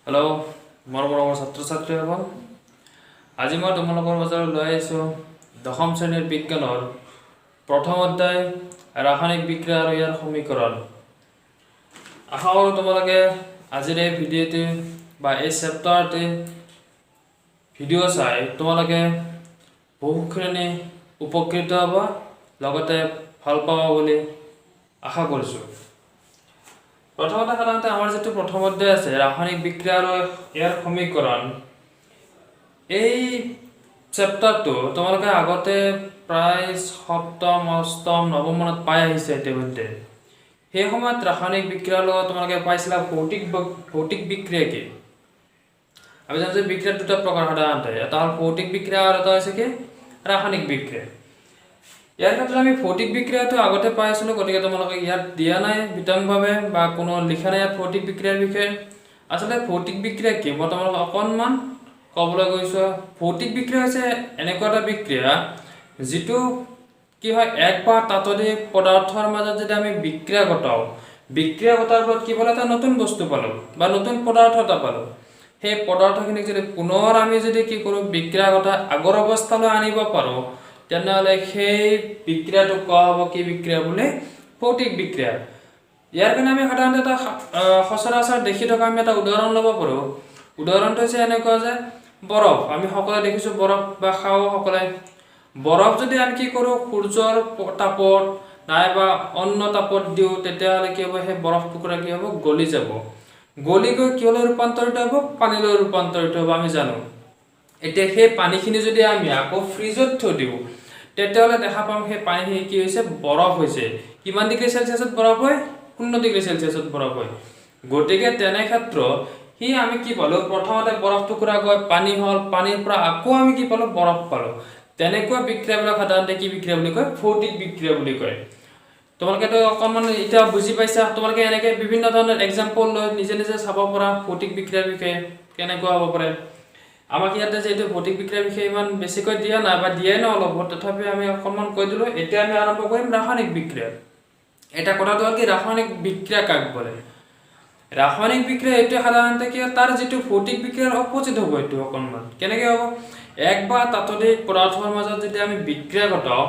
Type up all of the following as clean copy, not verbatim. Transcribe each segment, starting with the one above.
Hello' মৰমৰ ছাত্ৰ ছাত্ৰীসকল, আজি মই তোমালোকৰ মাজত লৈ আহিছোঁ দশম শ্ৰেণীৰ বিজ্ঞানৰ প্ৰথম অধ্যায় ৰাসায়নিক বিক্ৰিয়া আৰু ইয়াৰ সমীকৰণ। আশা কৰোঁ তোমালোকে আজিৰ এই ভিডিঅ'টি বা এই চেপ্টাৰটি ভিডিঅ' চাই তোমালোকে বহুখিনি উপকৃত হ'ব, লগতে ভাল পাব বুলি আশা কৰিছোঁ। প্ৰথমতে সাধাৰণতে আমাৰ যিটো প্ৰথম অধ্যায় আছে ৰাসায়নিক বিক্ৰিয়া আৰু ইয়াৰ সমীকৰণ, এই চেপ্টাৰটো তোমালোকে আগতে প্ৰায় সপ্তম অষ্টম নৱম মানত পাই আহিছে ইতিমধ্যে। সেই সময়ত ৰাসায়নিক বিক্ৰিয়াৰ লগত তোমালোকে পাইছিলা ভৌতিক বিক্ৰিয়া কি। আমি জানো যে বিক্ৰিয়াৰ দুটা প্ৰকাৰ সাধাৰণতে, এটা হ'ল ভৌতিক বিক্ৰিয়া আৰু এটা হৈছে কি ৰাসায়নিক বিক্ৰিয়া। ইয়াৰ ক্ষেত্ৰত আমি ভৌতিক বিক্ৰিয়াটো আগতে পাই আছিলোঁ, গতিকে তোমালোকে ইয়াত দিয়া নাই বিতংভাৱে বা কোনো লিখা নাই ইয়াত ভৌতিক বিক্ৰিয়াৰ বিষয়ে। আচলতে ভৌতিক বিক্ৰিয়া কি মই তোমালোকক অকণমান ক'বলৈ গৈছোঁ। ভৌতিক বিক্ৰিয়া হৈছে এনেকুৱা এটা বিক্ৰিয়া যিটো কি হয়, এক বা ততোধিক পদাৰ্থৰ মাজত যদি আমি বিক্ৰিয়া ঘটাওঁ, বিক্ৰিয়া ঘটাৰ ফলত কি পালোঁ, এটা নতুন বস্তু পালোঁ বা নতুন পদাৰ্থ এটা পালোঁ। সেই পদাৰ্থখিনিক যদি পুনৰ আমি যদি কি কৰোঁ, বিক্ৰিয়া ঘটাই আগৰ অৱস্থালৈ আনিব পাৰোঁ, তেনেহ'লে সেই বিক্ৰিয়াটোক কোৱা হ'ব কি বিক্ৰিয়া বুলি, ভৌতিক বিক্ৰিয়া। ইয়াৰ কাৰণে আমি সাধাৰণতে এটা সচৰাচৰ দেখি থকা আমি এটা উদাহৰণ ল'ব পাৰোঁ। উদাহৰণটো হৈছে এনেকুৱা যে বৰফ, আমি সকলোৱে দেখিছোঁ বৰফ বা খাওঁ সকলোৱে। বৰফ যদি আমি কি কৰোঁ, সূৰ্যৰ তাপত নাইবা অন্য তাপত দিওঁ, তেতিয়াহ'লে কি হ'ব, সেই বৰফ টুকুৰা কি হ'ব, গলি যাব। গলি গৈ কিহলৈ ৰূপান্তৰিত হ'ব, পানীলৈ ৰূপান্তৰিত হ'ব আমি জানো। এতিয়া সেই পানীখিনি যদি আমি আকৌ ফ্ৰিজত থৈ দিওঁ, তেতিয়াহ'লে দেখা পাম সেই পানীখিনি কি হৈছে, বৰফ হৈছে। কিমান ডিগ্ৰী চেলচিয়াছত বৰফ হয়, 0 ডিগ্ৰী চেলচিয়াছত বৰফ হয়। গতিকে তেনে ক্ষেত্ৰত সি আমি কি পালোঁ, প্ৰথমতে বৰফ টুকুৰা গৈ পানী হ'ল, পানীৰ পৰা আকৌ আমি কি পালোঁ, বৰফ পালোঁ। তেনেকুৱা বিক্ৰিয়াবিলাক সাধাৰণতে কি বিক্ৰিয়া বুলি কয়, ভৌতিক বিক্ৰিয়া বুলি কয়। তোমালোকেতো অকণমান এতিয়া বুজি পাইছা। তোমালোকে এনেকৈ বিভিন্ন ধৰণৰ এক্সাম্পল লৈ নিজে নিজে চাব পৰা ভৌতিক বিক্ৰিয়াৰ বিষয়ে কেনেকুৱা হ'ব পাৰে। আমাক ইয়াতে যিহেতু ভৌতিক বিক্ৰিয়াৰ বিষয়ে ইমান বেছিকৈ দিয়া নাই বা দিয়াই নাই অলপ, তথাপিও আমি অকণমান কৈ দিলোঁ। এতিয়া আমি আৰম্ভ কৰিম ৰাসায়নিক বিক্ৰিয়া। এটা কথাটো হ'ল কি, ৰাসায়নিক বিক্ৰিয়া কাক বোলে। ৰাসায়নিক বিক্ৰিয়া এইটোৱে সাধাৰণতে কি হয়, তাৰ যিটো ভৌতিক বিক্ৰিয়াৰ অপজিট হ'ব। এইটো অকণমান কেনেকৈ হ'ব, এক বা ততোধিক পদাৰ্থৰ মাজত যদি আমি বিক্ৰিয়া ঘটাওঁ,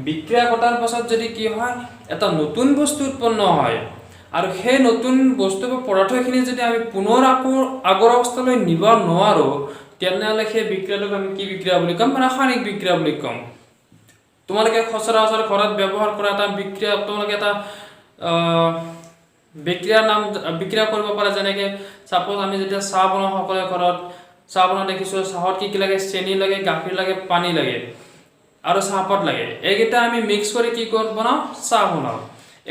বিক্ৰিয়া ঘটাৰ পাছত যদি কি হয়, এটা নতুন বস্তু উৎপন্ন হয়, আৰু সেই নতুন বস্তু বা পদাৰ্থখিনি যদি আমি পুনৰ আকৌ আগৰ অৱস্থালৈ নিব নোৱাৰোঁ, তেনেহ'লে সেই বিক্ৰিয়াটোক আমি কি বিক্ৰিয়া বুলি ক'ম, ৰাসায়নিক বিক্ৰিয়া বুলি ক'ম। তোমালোকে সচৰাচৰ ঘৰত ব্যৱহাৰ কৰা এটা বিক্ৰিয়া, তোমালোকে এটা বিক্ৰিয়া কৰিব পাৰা। যেনেকৈ ছাপ'জ আমি যেতিয়া চাহ বনাওঁ, সকলোৰে ঘৰত চাহ বনাওঁ দেখিছোঁ, চাহত কি কি লাগে, চেনি লাগে, গাখীৰ লাগে, পানী লাগে আৰু চাহপাত লাগে। এইকেইটা আমি মিক্স কৰি কি বনাওঁ, চাহ বনাওঁ।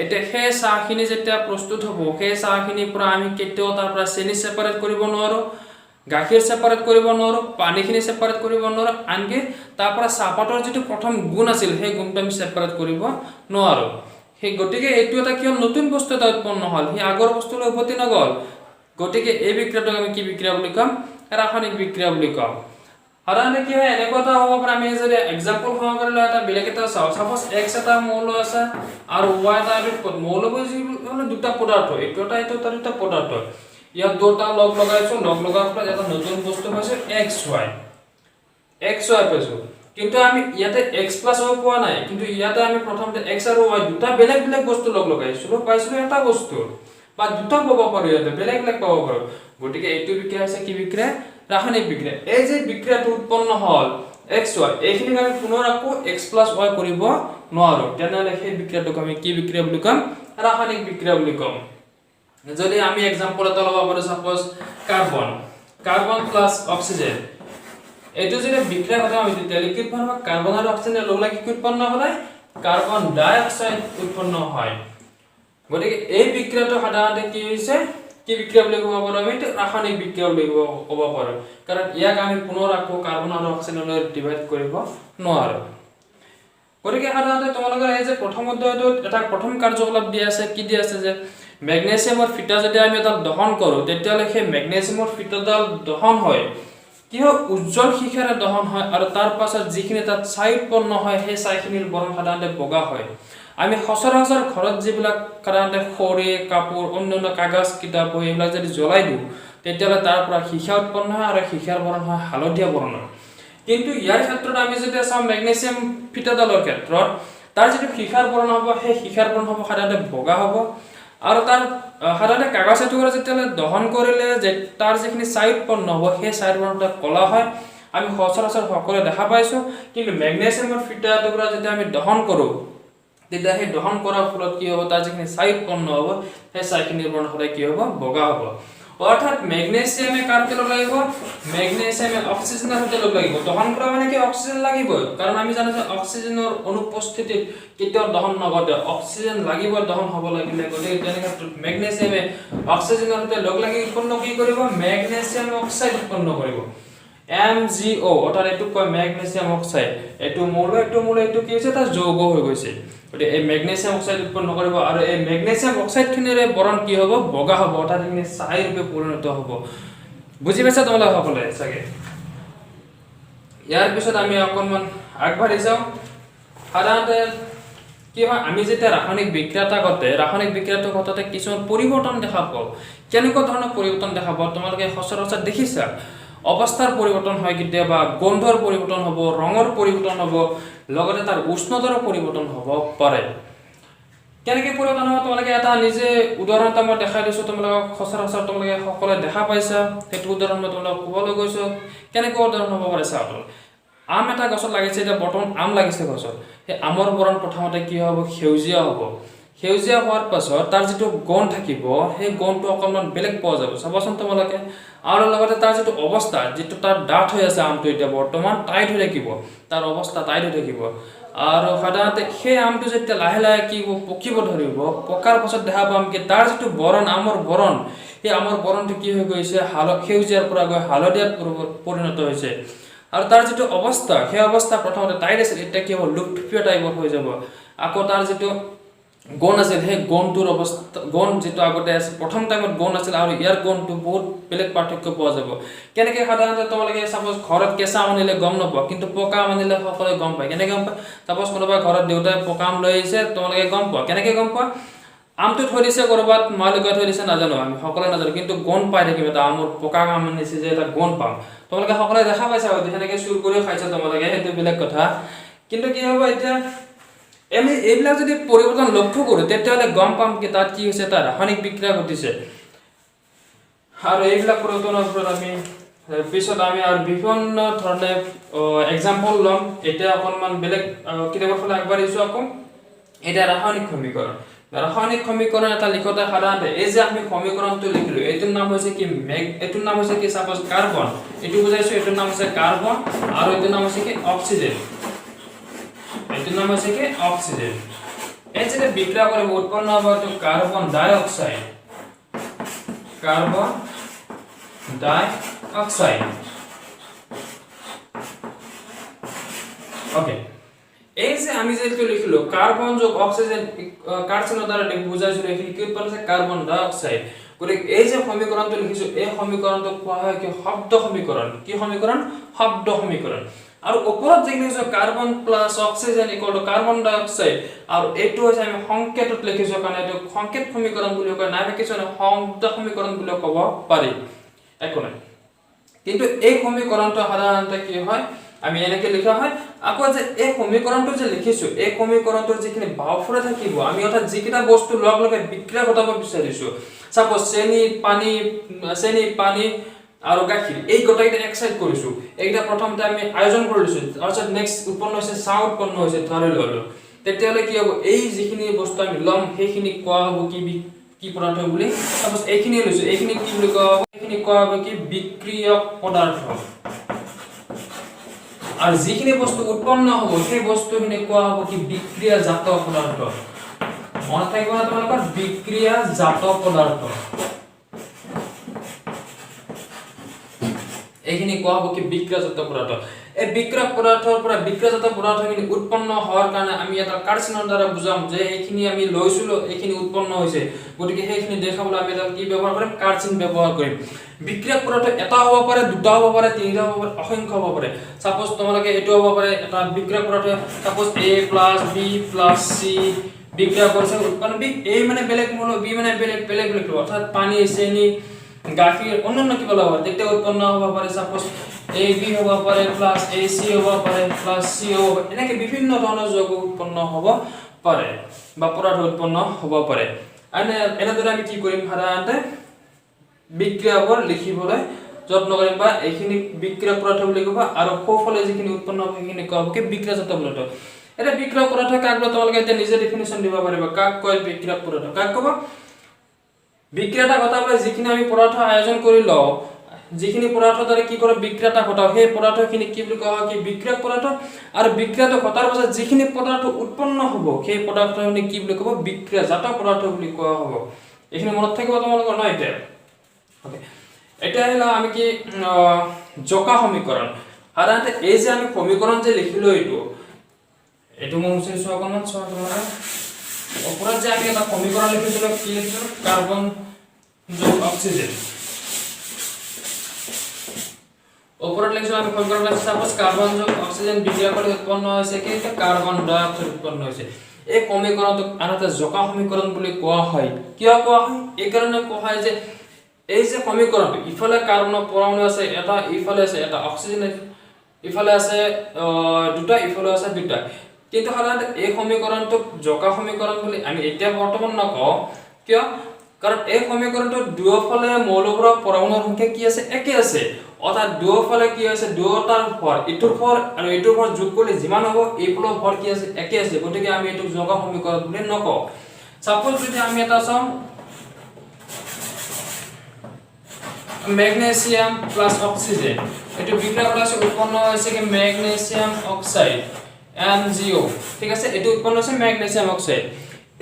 এতিয়া সেই চাহখিনি যেতিয়া প্ৰস্তুত হ'ব, সেই চাহখিনিৰ পৰা আমি কেতিয়াও তাৰ পৰা চেনি ছেপাৰেট কৰিব নোৱাৰোঁ, গাখীৰ ছেপাৰেট কৰিব নোৱাৰোঁ, পানীখিনি ছেপাৰেট কৰিব নোৱাৰোঁ, আনকি তাৰ পৰা চাহপাতৰ যিটো প্ৰথম গুণ আছিল, সেই গুণটো আমি ছেপাৰেট কৰিব নোৱাৰোঁ। সেই গতিকে এইটো এটা কি হ'ল, নতুন বস্তু এটা উৎপন্ন হ'ল, সি আগৰ বস্তুলৈ উভতি নগ'ল। গতিকে এই বিক্ৰিয়াটোক আমি কি বিক্ৰিয়া বুলি ক'ম, ৰাসায়নিক বিক্ৰিয়া বুলি ক'ম। সাধাৰণতে কি হয়, এনেকুৱা এটা হ'ব পাৰে, আমি যদি এক্সাম্পল সহকাৰে লৈ এটা বেলেগ এটা চাওঁ। ছাপ'জ এক্স এটা মৌল আছে আৰু ৱাই এটা বিপদ। মৌল মানে দুটা পদাৰ্থ, এইটো এটা এইটো এটা দুটা পদাৰ্থ। ইয়াত দুটা লগ লগাইছোঁ, লগ লগাৰ ফলত এটা নতুন বস্তু পাইছোঁ, এক্স ৱাই পাইছোঁ। কিন্তু আমি ইয়াতে এক্স প্লাছ ৱাই পোৱা নাই, কিন্তু ইয়াতে আমি প্ৰথমতে এক্স আৰু ৱাই দুটা বেলেগ বেলেগ বস্তু লগ লগাইছিলোঁ, পাইছিলোঁ এটা বস্তু, বা দুটা পাব পাৰোঁ, ইয়াতে বেলেগ বেলেগ পাব পাৰোঁ। গতিকে এইটো বিক্ৰিয়া হৈছে কি বিক্ৰিয়া, ৰাসায়নিক বিক্ৰিয়া। এই যে বিক্ৰিয়াটো উৎপন্ন হ'ল এক্স ৱাই, এইখিনিক আমি পুনৰ আকৌ এক্স প্লাছ ৱাই কৰিব নোৱাৰোঁ, তেনেহ'লে সেই বিক্ৰিয়াটোক আমি কি বিক্ৰিয়া বুলি ক'ম, ৰাসায়নিক বিক্ৰিয়া বুলি ক'ম। যদি আমি এক্সাম্পল এটা ল'ব পাৰোঁ, ছাপ'জ কাৰ্বন প্লাছ অক্সিজেন। এইটো যদি বিক্ৰিয়া ঘটাওঁ আমি, তেতিয়া লিকুইড ফৰ্মত কাৰ্বন আৰু অক্সিজেন লগ লাগি কি উৎপন্ন হয়, কাৰ্বন ডাই অক্সাইড উৎপন্ন হয়। গতিকে এই বিক্ৰিয়াটো সাধাৰণতে কি হৈছে, কি বিক্ৰিয়া বুলি ক'ব পাৰোঁ, আমি ৰাসায়নিক বিক্ৰিয়া বুলি ক'ব পাৰোঁ, কাৰণ ইয়াক আমি পুনৰ আকৌ কাৰ্বন আৰু অক্সিজেনলৈ ডিভাইড কৰিব নোৱাৰোঁ। গতিকে সাধাৰণতে তোমালোকৰ এই যে প্ৰথম অধ্যায়টোত এটা প্ৰথম কাৰ্যকলাপ দিয়া আছে, কি দিয়া আছে যে মেগনেছিয়ামৰ ফিটা যদি আমি এটা দহন কৰোঁ, তেতিয়াহ'লে সেই মেগনেছিয়ামৰ ফিটাডাল দহন হয়, কি হয়, উজ্জ্বল শিখাৰে দহন হয়, আৰু তাৰ পাছত যিখিনি তাত ছাই উৎপন্ন হয়, সেই ছাইখিনিৰ বৰণ সাধাৰণতে বগা হয়। আমি সচৰাচৰ ঘৰত যিবিলাক সাধাৰণতে খৰি, কাপোৰ, অন্যান্য কাগজ, কিতাপ, বহি এইবিলাক যদি জ্বলাই দিওঁ, তেতিয়াহ'লে তাৰ পৰা সীসা উৎপন্ন হয় আৰু সীসাৰ বৰণ হয় হালধীয়া বৰণৰ কিন্তু ইয়াৰ ক্ষেত্ৰত আমি যেতিয়া চাওঁ মেগনেছিয়াম ফিটাডালৰ ক্ষেত্ৰত তাৰ যিটো সীসাৰ বৰণ হ'ব সেই সীসাৰ বৰণ হ'ব সাধাৰণতে বগা হ'ব আৰু তাৰ সাধাৰণতে কাগজ এটুকুৰা যেতিয়ালৈ দহন কৰিলে যে তাৰ যিখিনি ছাই উৎপন্ন হ'ব সেই ছাইৰ বৰণটো ক'লা হয় আমি সচৰাচৰ সকলোৱে দেখা পাইছোঁ কিন্তু মেগনেছিয়ামৰ ফিটা এটুকুৰা যেতিয়া আমি দহন কৰোঁ তেতিয়া সেই দহন কৰাৰ ফলত কি হ'ব তাৰ যিখিনি ছাই উৎপন্ন হ'ব সেই ছাইখিনিৰ বৰণ সদায় কি হ'ব বগা হ'ব অৰ্থাৎ মেগনেছিয়ামে কাৰ সৈতে লগ লাগিব মেগনেছিয়ামে অক্সিজেনৰ সৈতে লগ লাগিব দহন কৰা মানে কি অক্সিজেন লাগিবই কাৰণ আমি জানো যে অক্সিজেনৰ অনুপস্থিতিত কেতিয়াও দহন নঘটে অক্সিজেন লাগিব দহন হ'ব লাগিলে গতিকে তেনে ক্ষেত্ৰত মেগনেছিয়ামে অক্সিজেনৰ সৈতে লগ লাগি উৎপন্ন কি কৰিব মেগনেছিয়াম অক্সাইড উৎপন্ন কৰিব MgO অৰ্থাৎ এইটো কয় মেগনেছিয়াম অক্সাইড এইটো মৌল এইটো কি হৈছে এটা যৌগ হৈ গৈছে গতিকে এই মেগনেছিয়াম অক্সাইড উৎপন্ন কৰিব আৰু এই মেগনেছিয়াম অক্সাইডখিনিৰে বৰণ কি হ'ব বগা হ'ব অৰ্থাৎ এইখিনি ছাই ৰূপে পৰিণত হ'ব বুজি পাইছা তোমালোকে সকলোৱে চাগে ইয়াৰ পিছত আমি অকণমান আগবাঢ়ি যাওঁ সাধাৰণতে কি হয় আমি যেতিয়া ৰাসায়নিক বিক্ৰিয়া ঘটতে কিছুমান পৰিৱৰ্তন দেখা পাওঁ কেনেকুৱা ধৰণৰ পৰিৱৰ্তন দেখা পাওঁ তোমালোকে সচৰাচৰ দেখিছা অৱস্থাৰ পৰিৱৰ্তন হয় কেতিয়াবা গন্ধৰ পৰিৱৰ্তন হ'ব ৰঙৰ পৰিৱৰ্তন হ'ব লগতে তাৰ উষ্ণতাৰ পৰিৱৰ্তন হ'ব পাৰে কেনেকৈ পৰিৱৰ্তন হ'ব তোমালোকে এটা নিজে উদাহৰণ এটা মই দেখাই দিছোঁ তোমালোকক সচৰাচৰ তোমালোকে সকলোৱে দেখা পাইছা সেইটো উদাহৰণ মই তোমালোকক ক'বলৈ গৈছোঁ কেনেকুৱা উদাহৰণ হ'ব পাৰে চাওক আম এটা গছত লাগিছে এতিয়া বৰ্তমান আম লাগিছে গছত সেই আমৰ বৰণ প্ৰথমতে কি হ'ব সেউজীয়া হ'ব সেউজীয়া হোৱাৰ পাছত তাৰ যিটো গণ থাকিব সেই গণটো অকণমান বেলেগ পোৱা যাব চাবচোন তোমালোকে আৰু লগতে তাৰ যিটো অৱস্থা যিটো তাৰ ডাঠ হৈ আছে আমটো এতিয়া বৰ্তমান টাইট হৈ থাকিব তাৰ অৱস্থা টাইট হৈ থাকিব আৰু সাধাৰণতে সেই আমটো যেতিয়া লাহে লাহে কি হ'ব পকিব ধৰিব পকাৰ পাছত দেখা পাম কি তাৰ যিটো বৰণ আমৰ বৰণ সেই আমৰ বৰণটো কি হৈ গৈছে সেউজীয়াৰ পৰা গৈ হালধীয়াত পৰিণত হৈছে আৰু তাৰ যিটো অৱস্থা সেই অৱস্থা প্ৰথমতে টাইট আছিল এতিয়া কি হ'ব লুপথুপীয়া টাইপৰ হৈ যাব আকৌ তাৰ যিটো গণ আছিল সেই গণটোৰ অৱস্থা গণ যিটো আগতে আছিল প্ৰথম টাইমত গণ আছিল আৰু ইয়াৰ গণটো বহুত বেলেগ পাৰ্থক্য পোৱা যাব কেনেকৈ সাধাৰণতে তোমালোকে চাপ'জ ঘৰত কেঁচা আম আনিলে গম নোপোৱা কিন্তু পকা আম আনিলে সকলোৱে গম পায় কেনেকৈ গম পায় চাপ'জ কোনোবা ঘৰত দেউতাই পকা আম লৈ আহিছে তোমালোকে গম পোৱা কেনেকৈ গম পোৱা আমটো থৈ দিছে ক'ৰবাত মা লুকাই থৈ দিছে নাজানো আমি সকলোৱে নাজানো কিন্তু গণ পাই থাকিম এটা আমৰ পকা আম আনিছে যে এটা গণ পাম তোমালোকে সকলোৱে দেখা পাইছা হয়তো সেনেকৈ চুৰ কৰিও খাইছা তোমালোকে সেইটো বেলেগ কথা কিন্তু কি হ'ব এতিয়া আমি এইবিলাক যদি পৰিৱৰ্তন লক্ষ্য কৰোঁ তেতিয়াহ'লে গম পাম কি তাত কি হৈছে এটা ৰাসায়নিক বিক্ৰিয়া ঘটিছে আৰু এইবিলাক পৰিৱৰ্তনৰ ওপৰত আমি পিছত আমি আৰু বিভিন্ন ধৰণে এক্সাম্পল ল'ম এতিয়া অকণমান বেলেগ কিতাপৰ ফালে আগবাঢ়িছোঁ আকৌ এতিয়া ৰাসায়নিক সমীকৰণ এটা লিখোঁতে সাধাৰণতে এই যে আমি সমীকৰণটো লিখিলোঁ এইটোৰ নাম হৈছে কি চাপ'জ কাৰ্বন এইটো বুজাইছোঁ এইটোৰ নাম হৈছে কাৰ্বন আৰু এইটোৰ নাম হৈছে কি অক্সিজেন এইটোৰ নাম হৈছে কি অক্সিজেন এই যেতিয়া বিক্ৰিয়া কৰিব উৎপন্ন হ'ব এইটো কাৰ্বন ডাই অক্সাইড ওকে এই যে আমি যেটো লিখিলো কাৰ্বন যোগ অক্সিজেন কাৰ্বনৰ দ্বাৰা বুজাইছো এইখিনি কি উৎপন্ন হৈছে কাৰ্বন ডাই অক্সাইড গতিকে এই যে সমীকৰণটো লিখিছো এই সমীকৰণটো কোৱা হয় কি শব্দ সমীকৰণ শব্দ সমীকৰণ আৰু ওপৰত যে লিখিছো carbon plus oxygen equal to carbon ডাই অক্সাইড আৰু এইটো হৈছে আমি সংকেতত লিখিছো কাৰণ এইটো সংকেত সমীকৰণ বুলি কয় নাই কিছু শব্দ সমীকৰণ বুলি ক'ব পাৰি একো নাই কিন্তু এই সমীকৰণটো সাধাৰণতে কি হয় আমি এনেকে লিখা হয় আকৌ যে এই সমীকৰণটো যে লিখিছো এই সমীকৰণটোৰ যিখিনি বাওফালে থাকিব আমি অৰ্থাৎ যিকিটা বস্তু লগ লগে বিক্ৰিয়া ঘটাব বিচাৰিছো সাপোজ চেনি পানী আৰু গাখীৰ এই গোটেইটা এক্সাইড কৰিছো এইটা প্ৰথমতে আমি আয়োজন কৰিছো তাৰপিছত নেক্সট উৎপন্ন হৈছে চাহ উৎপন্ন হৈছে ধৰি ললো তেতিয়ালে কি হ'ব এই যিখিনি বস্তু আমি লম সেইখিনি কোৱা হ'ব কি পদাৰ্থ বুলি সাপোজ এইখিনি লৈছো এইখিনি কি বুলি কোৱা হ'ব এইখিনি কোৱা হ'ব কি বিক্ৰিয়ক পদাৰ্থ আৰ যিখিনি বস্তু উৎপন্ন হ'ব সেই বস্তুখিনি কোৱা হ'ব কি বিক্ৰিয়াজাত পদাৰ্থ মনত থাকিব না তোমালোকৰ বিক্ৰিয়াজাত পদাৰ্থ এইখিনি কোৱা হ'ব কি বিক্ৰিয়াজাত পদাৰ্থ এই বিক্ৰিয়ক পদাৰ্থৰ পৰা বিক্ৰিয়াজাত পদাৰ্থখিনি উৎপন্ন হোৱাৰ কাৰণে আমি এটা কাৰ্চিনৰ দ্বাৰা বুজাম যে এইখিনি আমি লৈছিলো এইখিনি উৎপন্ন হৈছে গতিকে সেইখিনি দেখাবলৈ আমি এটা কি ব্যৱহাৰ কৰিম কাৰ্চিন ব্যৱহাৰ কৰিম বিক্ৰিয়ক পদাৰ্থ এটা হ'ব পাৰে দুটা হ'ব পাৰে তিনিটা হ'ব পাৰে অসংখ্য হ'ব পাৰে সাপোজ তোমালোকে এটো হ'ব পাৰে এটা বিক্ৰিয়ক পদাৰ্থ সাপোজ A + B + C বিক্ৰিয়া কৰিছে উৎপন্ন A মানে বেলেগ মূল B মানে বেলেগ অৰ্থাৎ পানী চেনি গাখীৰ অন্যান্য কিবা হ'ব পাৰে তেতিয়া উৎপন্ন হ'ব পাৰে সাপোজ AB হ'ব পাৰে প্লাস AC হ'ব পাৰে প্লাস CO হ'ব এনেকে বিভিন্ন ধৰণৰ যৌগ উৎপন্ন হ'ব পাৰে বা পদাৰ্থ উৎপন্ন হ'ব পাৰে এনেদৰে আমি কি কৰিম সাধাৰণতে বিক্ৰিয়াবোৰ লিখিবলৈ যত্ন কৰিম বা এইখিনি বিক্ৰিয়া পদাৰ্থ বুলি ক'ব আৰু সোঁফালে যিখিনি উৎপন্ন হ'ব সেইখিনি কোৱা হ'ব কি বিক্ৰিয়াজাত পদাৰ্থ এটা বিক্ৰিয়া পদাৰ্থ কাক বলে তোমালোকে এটা নিজে ডেফিনিশন দিব পাৰিবা কাক কয় বিক্ৰিয়া পদাৰ্থ কাক কব বিক্ৰিয়াটা ঘটাবলৈ যিখিনি আমি পদাৰ্থ আয়োজন কৰি লও যিখিনি পদাৰ্থ দ্বাৰা কি কৰে বিক্ৰিয়াটা ঘটাও সেই পদাৰ্থখিনি কি বুলি কোৱা হয় কি বিক্ৰিয়া পদাৰ্থ আৰু বিক্ৰিয়াটো ঘটাৰ পাছত যিখিনি পদাৰ্থ উৎপন্ন হ'ব সেই পদাৰ্থখিনি কি বুলি ক'ব বিক্ৰিয়াজাত পদাৰ্থ বুলি কোৱা হ'ব এইখিনি মনত থাকিব তোমালোকৰ ন এতিয়া ওকে এটা হলো আমি কি জোকা সমীকৰণ সাধাৰণতে এই যে আমি সমীকৰণ যে লিখিলো এটো মুছে অকমান তোমালোকে ওপৰত যে আমি এটা সমীকৰণ লিখিছিলো কি লিখিছিলো কাৰ্বন যোগ অক্সিজেন ওপৰত লিখিছো আমি সমীকৰণ লিখিছো সাপোজ কাৰ্বন যোগ অক্সিজেন বিক্ৰিয়া কৰি উৎপন্ন হৈছে কি কাৰ্বন ডাই অক্সাইড উৎপন্ন হৈছে এই সমীকৰণটোক আনহাতে জোকা সমীকৰণ বুলি কোৱা হয় কিয় কোৱা হয় এই কাৰণে কোৱা হয় যে এই যে সমীকৰণটো ইফালে কাৰ্বনৰ পৰমাণু আছে এটা ইফালে আছে এটা অক্সিজেন ইফালে আছে দুটা ইফালে আছে দুটা কিন্তু সাধাৰণতে এই সমীকৰণটোক জোকা সমীকৰণ বুলি আমি এতিয়া বৰ্তমান নকওঁ কিয় কাৰণ এই সমীকৰণটো দুয়োফালে মৌলবোৰৰ পৰমাণুৰ সংখ্যা কি আছে একে আছে অৰ্থাৎ দুয়োফালে কি আছে দুয়োটাৰ ভৰ ইটোৰ ভৰ আৰু ইটোৰ ভৰ যোগ কৰিলে যিমান হ'ব এইফালৰ ভৰ কি আছে একে আছে গতিকে আমি এইটোক জোকা সমীকৰণ বুলি নকওঁ সাপোজ যদি আমি এটা চাওঁ magnesium plus oxygen এটো বিক্রিয়া করা আছে উৎপন্ন হয়েছে কি magnesium oxide MgO ঠিক আছে এটো উৎপন্ন হয়েছে magnesium oxide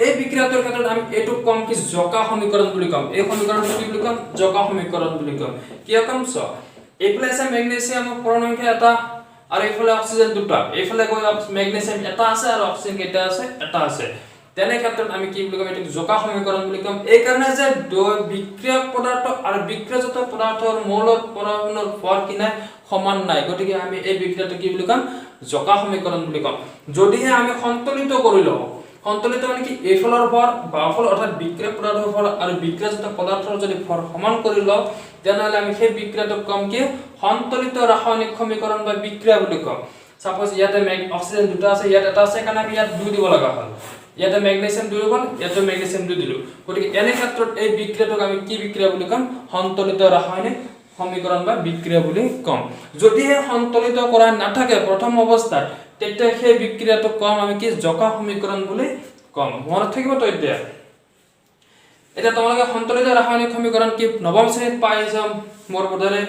এই বিক্ৰিয়াটোৰ ক্ষেত্ৰত আমি এটো কম কি জোকা সমীকৰণ বুলি কম এই সমীকৰণটো কি বুলি কম জোকা সমীকৰণ বুলি কম কিয় কম ছ এইফালে আছে magnesium পৰমাণু সংখ্যা এটা আৰু এইফালে অক্সিজেন দুটা এইফালে গৈ magnesium এটা আছে আৰু অক্সিজেন কেইটা আছে এটা আছে তেনে ক্ষেত্ৰত আমি কি বুলি কম এটো জোকা সমীকৰণ বুলি কম এই কাৰণে যে বিক্ৰিয়া পদাৰ্থ আৰু বিক্ৰিয়াজাত পদাৰ্থৰ মৌলৰ পৰমাণুৰ ভৰ কিনা সমান নাই গতিকে আমি এই বিক্ৰিয়াটো কি বুলি কম জোকা সমীকৰণ বুলি কম যদিহে আমি সন্তুলিত কৰি লও সন্তুলিত মানে কি এইফালৰ ভৰ বাওফাল অৰ্থাৎ বিক্ৰিয়া পদাৰ্থৰ ভৰ আৰু বিক্ৰিয়াজাত পদাৰ্থৰ যদি ভৰ সমান কৰি লও তেনেহলে আমি সেই বিক্ৰিয়াটোক কম কি সন্তুলিত ৰাসায়নিক সমীকৰণ বা বিক্ৰিয়া বুলি কম সাপোজ ইয়াতে অক্সিজেন দুটা আছে ইয়াত এটা আছে কাৰণে আমি ইয়াত 2 দিব লগা হ'ল ইয়াতে ম্যাগনেসিয়াম 2 গল ইয়াতে ম্যাগনেসিয়াম 2 দিলো গতিকে এনে ক্ষেত্ৰত এই বিক্ৰিয়াটোক আমি কি বিক্ৰিয়া বুলি কম সন্তুলিত ৰাসায়নিক সমীকৰণ বা বিক্ৰিয়া বুলি কম যদিহে সন্তুলিত কৰা নাথাকে প্ৰথম অৱস্থাত তেতিয়া সেই বিক্ৰিয়াটোক কম আমি কি জোকা সমীকৰণ বুলি কম মনত থাকিব তো এটা তোমালোকে সন্তুলিত ৰাসায়নিক সমীকৰণ কি নৱম শ্ৰেণীত পাই যাম মোৰ বোধৰে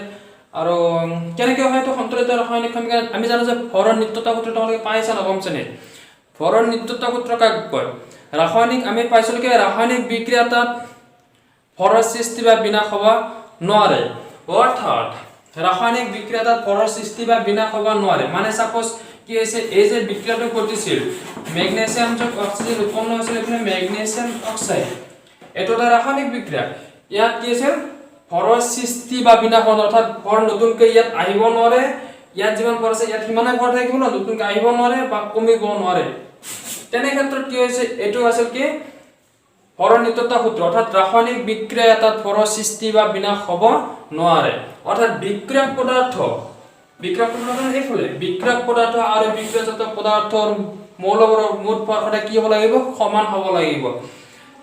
আৰু কেনেকৈ হয় তো সন্তুলিত ৰাসায়নিক সমীকৰণ আমি জানো যে ভৰৰ নিত্যতা সূত্ৰ তোমালোকে পাইছা নৱম শ্ৰেণীত ভৰৰ নিত্যতা সূত্ৰ কাক কয় ৰাসায়নিক আমি পাইছিলো কি ৰাসায়নিক বিক্ৰিয়াত ভৰৰ সৃষ্টি বা বিনাশ হ'ব নোৱাৰে অৰ্থাৎ ৰাসায়নিক বিক্ৰিয়াত ভৰৰ সৃষ্টি বা বিনাশ হ'ব নোৱাৰে মানে সাপোজ কি হৈছে এই যে বিক্ৰিয়াটো ঘটিছিল ম্যাগনেসিয়াম যোগ অক্সিজেন উৎপন্ন হৈছিল এখানে ম্যাগনেসিয়াম অক্সাইড এটো এটা ৰাসায়নিক বিক্ৰিয়া ইয়াত কি হৈছে ভৰৰ সৃষ্টি বা বিনাশ অৰ্থাৎ ভৰ নতুনকৈ ইয়াত আহিব নোৱাৰে ইয়াত যিমান ভৰ আছে ইয়াত সিমানে ভৰ থাকিব না নতুনকৈ আহিব নোৱাৰে বা কমিব নোৱাৰে তেনে ক্ষেত্ৰত কি হৈছে এটো আছিল কি ভৰৰ নিত্যতা সূত্ৰ অৰ্থাৎ ৰাসায়নিক বিক্ৰিয়া এটাত ভৰৰ সৃষ্টি বা বিনাশ হ'ব নোৱাৰে অৰ্থাৎ বিক্ৰিয়ক পদাৰ্থ এইফালে বিক্ৰিয়ক পদাৰ্থ আৰ বিক্ৰিয়াজাত পদাৰ্থৰ মৌলবোৰৰ মুঠ ভৰ সদায় কি হ'ব লাগিব সমান হ'ব লাগিব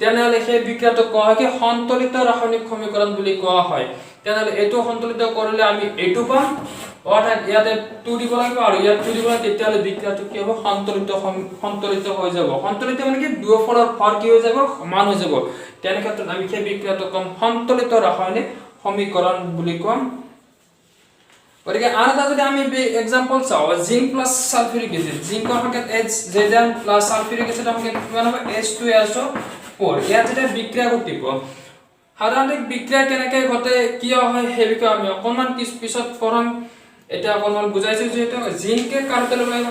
তেনেহলে সেই বিক্রিয়াটো কোৱা হয় কি সন্তুলিত ৰাসায়নিক সমীকৰণ বুলি কোৱা হয় তেনেহলে এটো সন্তুলিত কৰিলে আমি এটো পাম অৰ্থাৎ ইয়াতে 2 দিব লাগিব আৰু ইয়াত 2 দিব লাগিব তেতিয়ালে বিক্ৰিয়াটো কি হ'ব সন্তুলিত হৈ যাব সন্তুলিত মানে কি দুয়োফালৰ ভৰ কি হৈ যাব সমান হৈ যাব তেনে ক্ষেত্ৰত আমি সেই বিক্ৰিয়াটো কম সন্তুলিত ৰাসায়নিক সমীকৰণ বুলি কম গতিকে আৰু এটা যদি আমি এক্সাম্পল চাও জিংক প্লাস সালফিউৰিক এসিড জিংকৰ সংকেত Zn প্লাস সালফিউৰিক এসিড সংকেত কিমান হ'ব H2SO4 ইয়াত যেটা বিক্ৰিয়া ঘটিব সাধাৰণতে বিক্ৰিয়া কেনেকৈ ঘটে কি হয় সেই বিষয়ে আমি অকমান পিছত পঢ়ম এটা অকমান বুজাইছো যেটো জিংকে কাৰ্বন লাগিব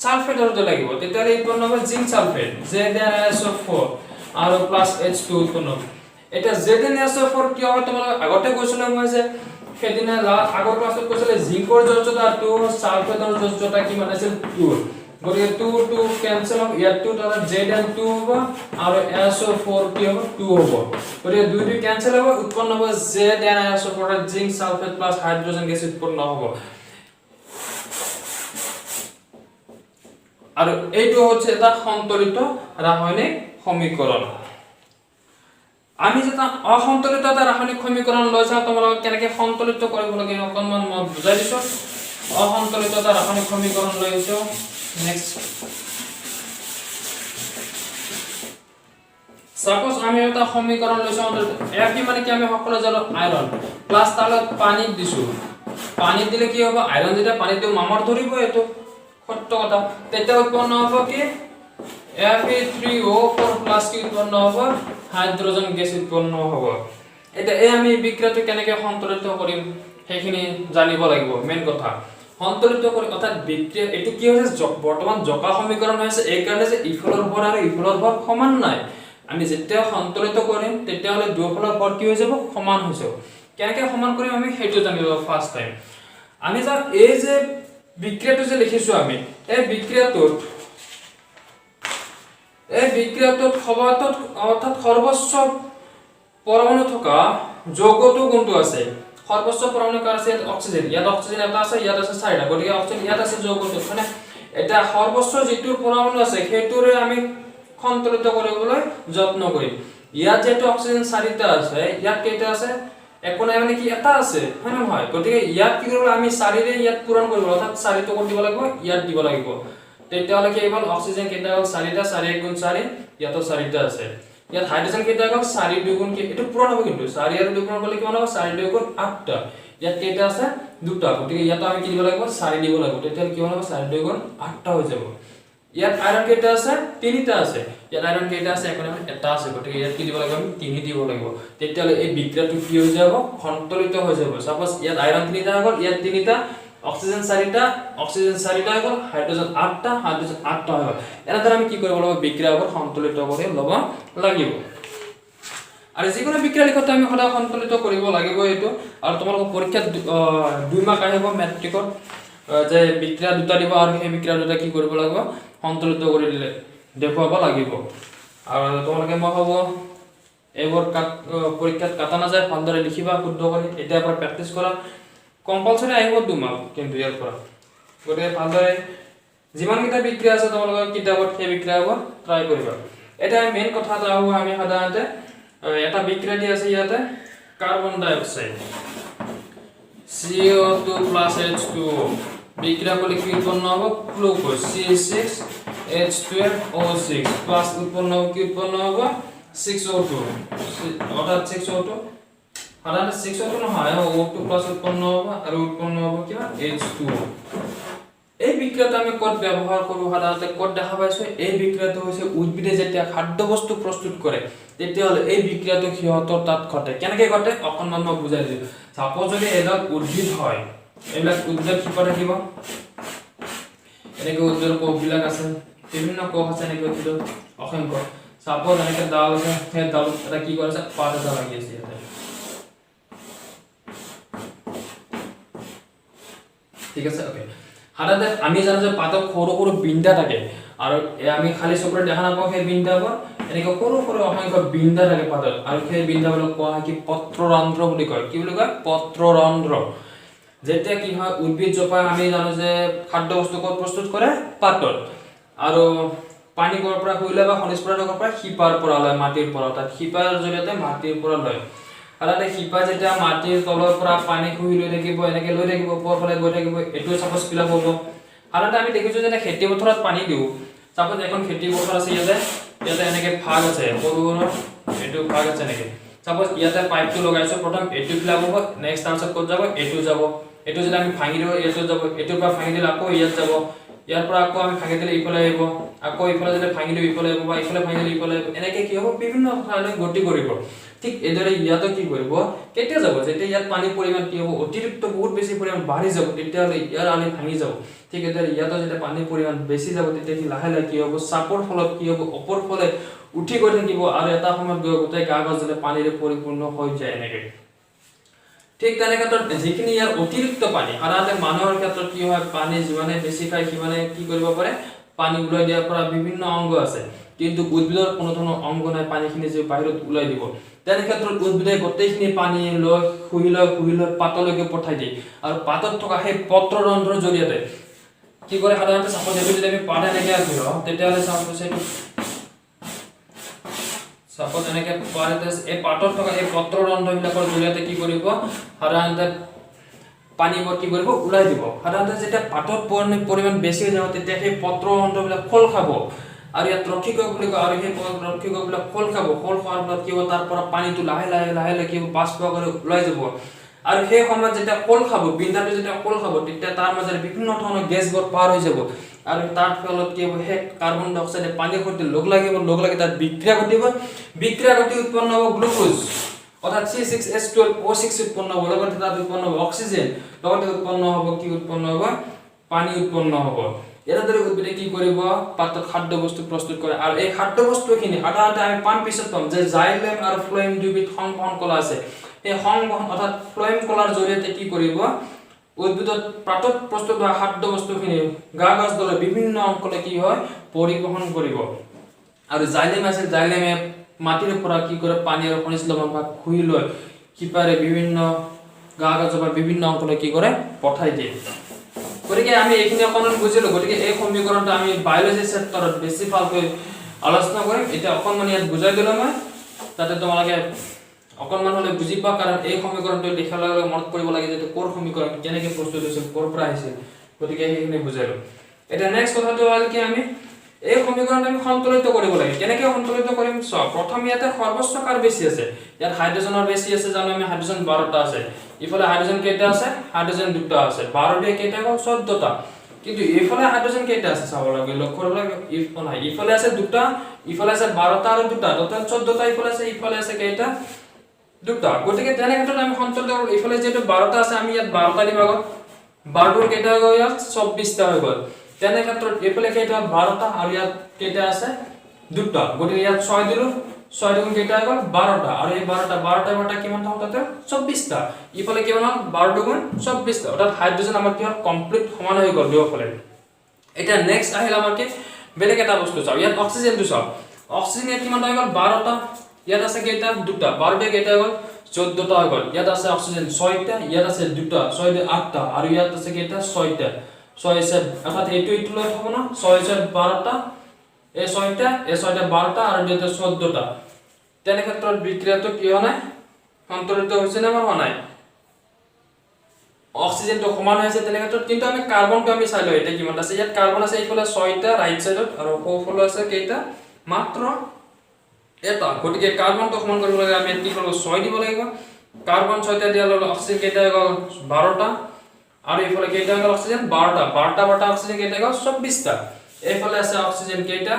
সালফেটৰ লাগিব তেতিয়ালে উৎপন্ন হ'ব জিংক সালফেট ZnSO4 আৰু প্লাস H2 উৎপন্ন এটা ZnSO4 কি হয় তোমালোক আগতে কৈছিলো মই যে সেদিনা আগৰ ক্লাছত কৈছিলে জিংকৰ যোজ্যতা 2 সালফেটৰ যোজ্যতা কিমান আছিল 2 গতিকে 2 2 কেনসেল হ'ব ইয়াত 2 তাত Zn2 হ'ব আৰু SO4 কি হ'ব 2 হ'ব গতিকে 2 2 কেনসেল হ'ব উৎপন্ন হ'ব ZnSO4 zinc sulphate plus hydrogen gas উৎপন্ন হ'ব আৰু এইটো হচ্ছে এটা সন্তুলিত ৰাসায়নিক সমীকৰণ আমি যেটা অসন্তুলিত এটা ৰাসায়নিক সমীকৰণ লৈছা তোমালোক কেনেকৈ সন্তুলিত কৰিব লাগে অকনমান মই বুজাই দিছো অসন্তুলিত এটা ৰাসায়নিক সমীকৰণ লৈছো নেক্সট সাপোজ আমি এটা সমীকৰণ লৈছো একই মানে কি আমি সকলো জানো আয়রন প্লাস তাহলে পানী দিছো পানী দিলে কি হ'ব আয়রন যেটা পানী দিও মামৰ ধৰিব এটো সত্য কথা তেতিয়া উৎপন্ন হ'ব কি Fe3O4+ কি উৎপন্ন হ'ব হাইড্ৰোজেন গেছ উৎপন্ন হ'ব এটা এই আমি বিক্ৰিয়াটো কেনেকৈ সন্তুলিত কৰিম সেইখিনি জানিব লাগিব মেইন কথা সন্তুলিত কৰি অৰ্থাৎ বিক্ৰিয়া এটো কি হৈছে বৰ্তমান জকা সমীকৰণ হৈছে এই কাৰণে যে ইফলৰ ভৰ আৰু ইফলৰ ভৰ সমান নাই আমি যেতিয়া সন্তুলিত কৰিম তেতিয়া হলে দুয়োফলৰ ভৰ কি হৈ যাব সমান হৈ যাব কেনেকৈ সমান কৰিম আমি হেতু জানিব ফাৰ্স্ট টাইম আমি যা এই যে বিক্ৰিয়াটো যে লিখিছো আমি এই বিক্ৰিয়াটোত খবৰটোত অৰ্থাৎ সৰ্বোচ্চ পৰমাণু থকা যৌগটো কোনটো আছে সৰ্বোচ্চ পৰমাণু কাৰ আছে অক্সিজেন ইয়াত অক্সিজেন এটা আছে ইয়াত আছে চাৰিটা গতিকে অক্সিজেন ইয়াত আছে যৌগটো মানে এটা সৰ্বোচ্চ যিটো পৰমাণু আছে সেইটোৰে আমি সন্তুলিত কৰিবলৈ যত্ন কৰিম ইয়াত যেটো অক্সিজেন চাৰিটা আছে ইয়াত কেইটা আছে একো নাই মানে কি এটা আছে হয় না নহয় গতিকে ইয়াত কি কৰিব আমি চাৰিৰে ইয়াত পূৰণ কৰিব অৰ্থাৎ চাৰিটো কৰি দিব লাগিব ইয়াত দিব লাগিব তেতিয়াহলে কি হ'ল অক্সিজেন কেইটা হ'ল চাৰিটা 4 * 4 ইয়াতো চাৰিটা আছে ইয়াত হাইড্ৰোজেন কেইটা হ'ল 4 * 2 কি এটো পূৰণ হ'ব কিন্তু 4 আৰু 2 পূৰণ কৰিলে কিমান হ'ব 4 * 2 = 8টা ইয়াত কেইটা আছে দুটা গতিকে ইয়াত আমি কি দিব লাগিব 4 দিব লাগিব তেতিয়াহলে কিমান হ'ব 4 * 2 = 8টা হৈ যাব ইয়াত আয়ৰন কেইটা আছে তিনিটা আছে ইয়াত আয়ৰন কেইটা আছে এখন এটা আছে গতিকে ইয়াত কি দিব লাগিব আমি 3 দিব লাগিব তেতিয়াহলে এই বিক্রিয়াটো কি হৈ যাব সন্তুলিত হৈ যাব সাপোজ ইয়াত আয়ৰন তিনিটা হ'ল ইয়াত তিনিটা অক্সিজেন 4টা হ'ল হাইড্ৰোজেন 8টা হাইড্ৰোজেন 8টা হ'ল এনেদৰে আমি কি কৰিব লাগিব বিক্ৰিয়াবোৰ সন্তুলিত কৰি ল'ব লাগিব আৰু যিকোনো বিক্ৰিয়া লিখোতে আমি সদায় সন্তুলিত কৰিব লাগিব এইটো আৰু তোমালোকৰ পৰীক্ষাত 2 মাৰ্ক আহিব মেট্ৰিকত যে বিক্ৰিয়া দুটা দিব আৰু সেই বিক্ৰিয়া দুটা কি কৰিব লাগিব সন্তুলিত কৰি দিলে দেখুৱাব লাগিব আৰু তোমালোকে মই হ'ব এইবোৰ পৰীক্ষাত কাটা নাযায় ভালদৰে লিখিবা শুদ্ধ কৰি এতিয়াৰ পৰা প্ৰেক্টিছ কৰা কম্পালসৰি আহিব 2 মাৰ্ক কিন্তু ইয়াৰ পৰা গতিকে ভালদৰে যিমান কিটা বিক্ৰিয়া আছে তোমালোকৰ কিতাপত সেই বিক্ৰিয়াবোৰ ট্ৰাই কৰিবা এটা মেইন কথা এটা হ'ব আমি সাধাৰণতে এটা বিক্ৰিয়া দি আছে ইয়াতে কাৰ্বন ডাই অক্সাইড CO2 + H2O বিক্রিয়া করলে কি উৎপন্ন হবে গ্লুকোজ C6H12O6 প্লাস উৎপন্ন হবে কি উৎপন্ন হবে 6O2 অর্থাৎ 6O2 সাধারণত 6O2 নহয় O2 প্লাস উৎপন্ন হবে আর উৎপন্ন হবে কি H2O এই বিক্রিয়াটো আমি কত ব্যবহার করব সাধাৰণতে কত দেখা পাইছো এই বিক্ৰিয়াটো হৈছে উদ্ভিদে যেতিয়া খাদ্যবস্তু প্ৰস্তুত কৰে তেতিয়াহলে এই বিক্ৰিয়াটো সিহঁতৰ তাত ঘটে কেনেকৈ ঘটে অকনমান মই বুজাই দিম সাপোজ যদি এডাল উদ্ভিদ হয় এইবিলাক উদ্ভিদ কিবা থাকিব এনেকৈ উদ্ভিদৰ কোষবিলাক আছে বিভিন্ন কোষ আছে এনেকৈ উদ্ভিদ অসংখ্য সাপোজ এনেকৈ ডাল আছে সেই ডাল এটা কি কৰিছে পাত এটা লাগি আছে ইয়াতে ঠিক আছে ওকে সাধাৰণতে আমি জানো যে পাতত সৰু সৰু বিন্দা থাকে আৰু আমি খালি চকুৰে দেখা নাপাওঁ সেই বিন্দাবোৰ এনেকৈ সৰু সৰু অসংখ্য বিন্দা থাকে পাতত আৰু সেই বিন্দাবোৰক কোৱা হয় কি পত্ৰৰন্ধ্ৰ বুলি কয় কি বুলি কয় পত্ৰৰন্ধ্ৰ যেতিয়া কি হয় উদ্ভিদ জোপা আমি জানো যে খাদ্য বস্তু ক'ত প্ৰস্তুত কৰে পাতত আৰু পানী ক'ৰ পৰা শুইলে বা খনিজ পদাৰ্থৰ পৰা শিপাৰ পৰা লয় মাটিৰ পৰা তাত শিপাৰ জৰিয়তে মাটিৰ পৰা লয় আলাদা শিপা যেতিয়া মাটিৰ তলৰ পৰা পানী খুই লৈ থাকিব এনেকৈ লৈ থাকিব ওপৰ ফালে গৈ থাকিব এটো সাপোজ ফিল আপ হ'ব আলাদা আমি দেখিছো যে খেতি পথাৰত পানী দিও সাপোজ এখন খেতি পথাৰ আছে ইয়াতে এনেকৈ ভাগ আছে সৰু সৰু এটো ভাগ আছে এনেকৈ সাপোজ ইয়াতে পাইপটো লগাইছো প্ৰথম এটো ফিল আপ হ'ব নেক্সট আনসাৰ ক'ত যাব এটো যদি আমি ভাঙি দিও এটো যাব এটোৰ পৰা ভাঙি দিলে আকৌ ইয়াত যাব ইয়াৰ পৰা আকৌ আমি ভাঙি দিলে ইফালে আহিব আকৌ ইফালে যদি ভাঙি দিও ইফালে আহিব বা ইফালে ভাঙি দিলে ইফালে আহিব এনেকৈ কি হ'ব বিভিন্ন ধৰণে গতি কৰিব ঠিক এদৰে ইয়াতো কি কৰিব কেতিয়া যাব যেতিয়া ইয়াত পানীৰ পৰিমাণ কি হ'ব অতিৰিক্ত বহুত বেছি পৰিমাণ বাঢ়ি যাব তেতিয়াহলে ইয়াৰ আলি ভাঙি যাব ঠিক এদৰে ইয়াতো যেতিয়া পানীৰ পৰিমাণ বেছি যাব তেতিয়া কি লাহে লাহে কি হ'ব চাপৰ ফলত কি হ'ব ওপৰ ফলে উঠি গৈ থাকিব আৰু এটা সময়ত গৈ গোটেই কাগজ যেতিয়া পানীৰে পৰিপূৰ্ণ হৈ যায় এনেকৈ ঠিক তেনে ক্ষেত্ৰত যিখিনি ইয়াৰ অতিৰিক্ত পানী সাধাৰণতে মানুহৰ ক্ষেত্ৰত কি হয় পানী যিমানে বেছি খায় সিমানে কি কৰিব পাৰে পানী ওলাই দিয়াৰ পৰা বিভিন্ন অংগ আছে, কিন্তু উদ্ভিদৰ কোনো ধৰণৰ অংগ নাই পানীখিনি যে বাহিৰত ওলাই দিব। তেনে ক্ষেত্ৰত উদ্ভিদে গোটেইখিনি পানী লৈ শুহি লৈ পাতলৈকে পঠাই দিয়ে, আৰু পাতত থকা সেই পত্ৰৰন্ধ্ৰৰ জৰিয়তে কি কৰে সাধাৰণতে চাপোজ এইটো যদি আমি পাত এনেকৈ আঁকি লওঁ, তেতিয়াহ'লে চাপোজ এনেকৈ এই পাতত থকা এই পত্ৰৰন্ধ্ৰবিলাকৰ জৰিয়তে কি কৰিব সাধাৰণতে পানীবোৰ কি কৰিব ওলাই দিব। সাধাৰণতে যেতিয়া পাতত পৰিমাণ বেছি হৈ যাব তেতিয়া সেই পত্ৰৰন্ধ্ৰবিলাক খোল খাব, আৰু ইয়াত ৰক্ষিক বুলি কয়, আৰু সেই ৰক্ষিকবিলাক খোল খাব। খোল খোৱাৰ ফলত কি হ'ব তাৰ পৰা পানীটো লাহে লাহে কি হ'ব বাষ্প কৰি ওলাই যাব, আৰু সেই সময়ত যেতিয়া খোল খাব বিন্দাটো যেতিয়া খোল খাব তেতিয়া তাৰ মাজেৰে বিভিন্ন ধৰণৰ গেছবোৰ পাৰ হৈ যাব, আৰু তাৰ ফলত কি হ'ব সেই কাৰ্বন ডাই অক্সাইডে পানীৰ সৈতে লগ লাগি তাত বিক্ৰিয়া ঘটিব। বিক্ৰিয়া ঘটি উৎপন্ন হ'ব গ্লুকোজ, অৰ্থাৎ C6H12O6 উৎপন্ন হ'ব, লগতে তাত উৎপন্ন হ'ব অক্সিজেন, লগতে উৎপন্ন হ'ব পানী উৎপন্ন হ'ব। এনেদৰে উদ্ভিদে কি কৰিব পাতত খাদ্য বস্তু প্ৰস্তুত কৰে, আৰু এই খাদ্য বস্তুখিনি সাধাৰণতে আমি পিছত পাম যে জাইলেম আৰু ফ্লোয়েম দুবিধ সংবহন কলা আছে। এই সংবহন অৰ্থাৎ ফ্লোয়েম কলাৰ জৰিয়তে কি কৰিব উদ্ভিদত পাতত প্ৰস্তুত হোৱা খাদ্য বস্তুখিনি গছ দলৰ বিভিন্ন অংশলৈ কি হয় পৰিবহন কৰিব। আৰু জাইলেম আছে, জাইলেমে মাটিৰ পৰা কি কৰে পানী আৰু খনিজ লৱণ ভাগ খুহি লৈ সিপাৰে বিভিন্ন গছ বা বিভিন্ন অংশলৈ কি কৰে পঠাই দিয়ে। গতিকে আমি এইখিনি অকণমান বুজিলো। গতিকে এই সমীকৰণটো আমি বায়োলজি চেপ্টাৰত বেছি ভালকৈ আলোচনা কৰিম। এতিয়া অকণমান ইয়াত বুজাই দিলো মই, যাতে তোমালোকে অকণমান হ'লে বুজি পোৱা, কাৰণ এই সমীকৰণটো দেখাৰ লগে লগে মনত কৰিব লাগে যে ক'ৰ সমীকৰণ কেনেকৈ প্ৰস্তুত হৈছিল, ক'ৰ পৰা আহিছিল। গতিকে সেইখিনি বুজালো। এতিয়া নেক্সট কথাটো হ'ল কি আমি এই সমীকৰণটো আমি সন্তুলিত কৰিব লাগে। কেনেকৈ সন্তুলিত কৰিম চোৱা, প্ৰথম ইয়াতে সৰ্বোচ্চ কাৰ বেছি আছে, ইয়াত হাইড্ৰজেনৰ বেছি আছে, জানো আমি হাইড্ৰজেন 12টা আছে। ইফালে হাইড্ৰজেন কেইটা আছে, হাইড্ৰজেন 2টা আছে, 12 দিয়ে কেইটা হ'ল 14টা। কিন্তু ইফালে হাইড্ৰজেন কেইটা আছে চাব লাগে, লক্ষ্য কৰিব লাগে। ইফালে আছে 2টা, ইফালে আছে 12টা আৰু 2টা, টোটাল 14টা ইফালে আছে কেইটা 2টা। গতিকে তেনে ক্ষেত্ৰত আমি সন্তুলিত কৰোঁ। ইফালে যেহেতু 12টা আছে আমি ইয়াত 12টা দিম আগত, 12টোৰ কেইটা হৈ গ'ল ইয়াত 24টা হৈ গ'ল। তেনে ক্ষেত্ৰত এইফালে কেইটা 12টা আৰু ইয়াত কেইটা আছে 2টা। গতিকে ইয়াত 6 দিলো, 6 দুগুণ কেইটা হৈ গ'ল 12টা, আৰু এই 12টা কিমান হ'ল তাতে 24টা। ইফালে কিমান হ'ল 12 দুগুণ 24টা, অৰ্থাৎ হাইড্ৰজেন আমাৰ কি হ'ল কমপ্লিট সমান হৈ গ'ল দুয়োফালে। এতিয়া নেক্সট আহিল আমাৰ কি বেলেগ এটা বস্তু চাওঁ, ইয়াত অক্সিজেনটো চাওঁ। অক্সিজেন ইয়াত কিমান হৈ গ'ল 12টা, ইয়াত আছে কেইটা 2টা, 12 দিয়ে কেইটা হৈ গ'ল 14টা হৈ গ'ল। ইয়াত আছে অক্সিজেন 6টা, ইয়াত আছে 2টা, 6 দিয়ে 8টা, আৰু ইয়াত আছে কেইটা 6টা, 6 আছে অৰ্থাৎ এইটো লৈ হ'ব না 6 আছে 12টা, এই 6টা, এই 6টা 12টা, আৰু ইয়াতে 14টা। তেনে ক্ষেত্ৰত বিক্ৰিয়াটো কি হোৱা নাই সন্তুলিত হৈছে নে হোৱা নাই, অক্সিজেনটো সমান হৈ আছে তেনে ক্ষেত্ৰত। কিন্তু আমি কাৰ্বনটো আমি চাই লওঁ এতিয়া কিমান আছে। ইয়াত কাৰ্বন আছে এইফালে 6টা ৰাইট সাইডত, আৰু সোঁফালে আছে কেইটা মাত্ৰ এটা। গতিকে কাৰ্বনটো সমান কৰিব লাগে আমি কি কৰিব 6 দিব লাগিব। কাৰ্বন 6টা দিয়া লগে অক্সিজেন কেইটা হৈ গ'ল 12টা, আৰু এইফালে কেইটা হৈ গ'ল অক্সিজেন 12টা, 12টা অক্সিজেন কেইটা হৈ গ'ল 24টা। এইফালে আছে অক্সিজেন কেইটা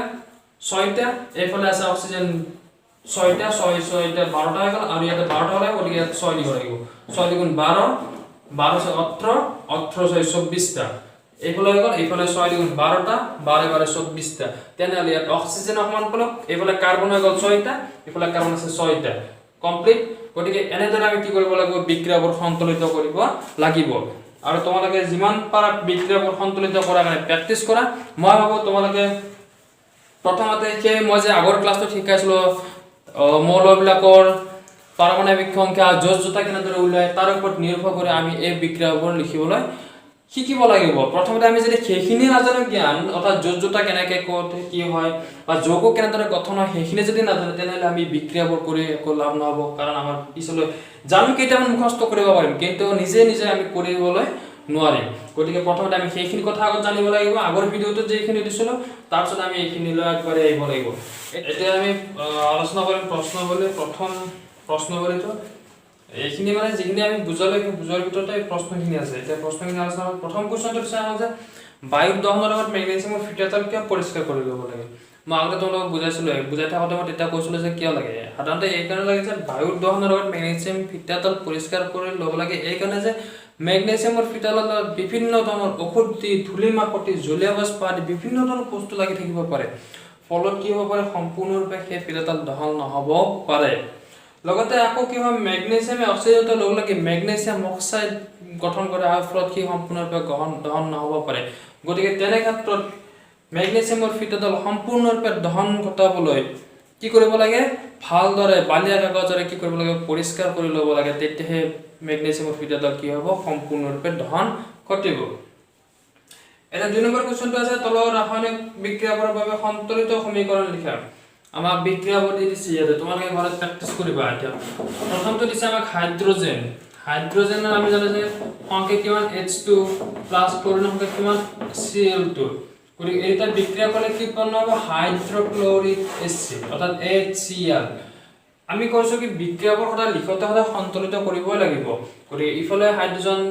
6টা, এইফালে আছে অক্সিজেন 6টা, 6 6টা 12টা হৈ গ'ল, আৰু ইয়াতে 12টা হ'লে গতিকে ইয়াত 6 দিব লাগিব। 6 দুগুণ 12, 12 6 18, 18 6 24টা। এইফালে হৈ গ'ল, এইফালে 6 দুগুণ 12টা, 12 12 24টা। তেনেহ'লে ইয়াত অক্সিজেন সমান পালো, এইফালে কাৰ্বন হৈ গ'ল 6টা, এইফালে কাৰ্বন আছে 6টা, কমপ্লিট। গতিকে এনেদৰে আমি কি কৰিব লাগিব বিক্ৰিয়াবোৰ সন্তুলিত কৰিব লাগিব। আৰু তোমালোকে যিমান পাৰা বিক্ৰিয়াবোৰ সন্তুলিত কৰাৰ কাৰণে প্ৰেক্টিছ কৰা। মই ভাবোঁ তোমালোকে প্ৰথমতে মই যে আগৰ ক্লাছটোত শিকাইছিলো মৌলবিলাকৰ পাৰমাণৱিক সংখ্যা য'তা কেনেদৰে ওলায় তাৰ ওপৰত নিৰ্ভৰ কৰি আমি এই বিক্ৰিয়াবোৰ লিখিবলৈ শিকিব লাগিব। প্ৰথমতে আমি যদি সেইখিনি নাজানো জ্ঞান, অৰ্থাৎ য'তা কেনেকৈ ক'ত কি হয় বা যৌগ কেনেদৰে গঠন হয় সেইখিনি যদি নাজানো, তেনেহ'লে আমি বিক্ৰিয়াবোৰ কৰি একো লাভ নহ'ব। কাৰণ আমাৰ পিছলৈ জানো কেইটামান মুখস্থ কৰিব পাৰিম, কিন্তু নিজে আমি কৰিবলৈ নোৱাৰিম। গতিকে প্ৰথমতে আমি সেইখিনি কথা আগত জানিব লাগিব। আগৰ ভিডিঅ'টোত যিখিনি দিছিলোঁ তাৰপিছত আমি এইখিনিলৈ একবাৰে আহিব লাগিব। এতিয়া আমি আলোচনা কৰিম প্ৰশ্নাৱলী। প্ৰথম প্ৰশ্নাৱলীটো এইখিনি মানে যিখিনি আমি বুজালে বুজোৱাৰ ভিতৰতে প্ৰশ্নখিনি আছে। এতিয়া প্ৰশ্নখিনি আলোচনা কৰোঁ। প্ৰথম কুৱেশ্যনটো চাওঁ যে বায়ুৰ দহনৰ লগত মেগনেছিয়ামৰ ফিল্টাৰটো কিয় পৰিষ্কাৰ কৰি ল'ব লাগে। মই আগতে তোমালোকক বুজাই থাকোঁতে মই তেতিয়া কৈছিলোঁ যে কিয় লাগে। সাধাৰণতে এইকাৰণে লাগে যে বায়ুৰ দহনৰ লগত মেগনেছিয়াম ফিল্টাৰটো পৰিষ্কাৰ কৰি ল'ব লাগে। এইকাৰণে যে মেগনেছিয়ামৰ ফিল্টাৰত বিভিন্ন ধৰণৰ ঔষধি, ধূলি মাকতি, জলীয় বাষ্প আদি বিভিন্ন ধৰণৰ বস্তু লাগি থাকিব পাৰে। ফলত কি হ'ব পাৰে সম্পূৰ্ণৰূপে সেই ফিল্টাৰ দহন নহ'ব পাৰে। লগতে আকৌ কি হয় মেগনেছিয়ামে অক্সিজেনৰ লগ লাগি মেগনেছিয়াম অক্সাইড গঠন কৰে, আৰু ফলত সি সম্পূৰ্ণৰূপে দহন নহ'ব পাৰে। গতিকে তেনে ক্ষেত্ৰত মেগনেছিয়ামৰ ফিটাডাল সম্পূৰ্ণৰূপে দহন ঘটাবলৈ কি কৰিব লাগে ভালদৰে বালিয়া কাগজৰে কি কৰিব লাগে পৰিষ্কাৰ কৰি ল'ব লাগে তেতিয়াহে মেগনেছিয়ামৰ ফিটাডাল কি হ'ব সম্পূৰ্ণৰূপে দহন ঘটিব এটা 2 নম্বৰ কোৱেশ্চনটো আছে তলৰ ৰাসায়নিক বিক্ৰিয়াৰ বাবে সন্তুলিত সমীকৰণ লিখা আমাক বিক্ৰিয়াৱলী দিছে ইয়াতে তোমালোকে ঘৰত প্ৰেক্টিছ কৰিবা এতিয়া প্ৰথমটো দিছে আমাক হাইড্ৰোজেনৰ আমি জানো যে সংখ্যা কিমান H2 প্লাছ ক্লোৰিনৰ সংখ্যা কিমান Cl2 গতিকে এটা বিক্ৰিয়া কৰিলে কি উৎপন্ন হ'ব হাইড্ৰক্লোৰিক এচিড অৰ্থাৎ HCl আমি কৈছো কি বিক্ৰিয়াবোৰ সদায় লিখতে সদায় সন্তুলিত কৰিবই লাগিব গতিকে ইফালে হাইড্ৰোজেন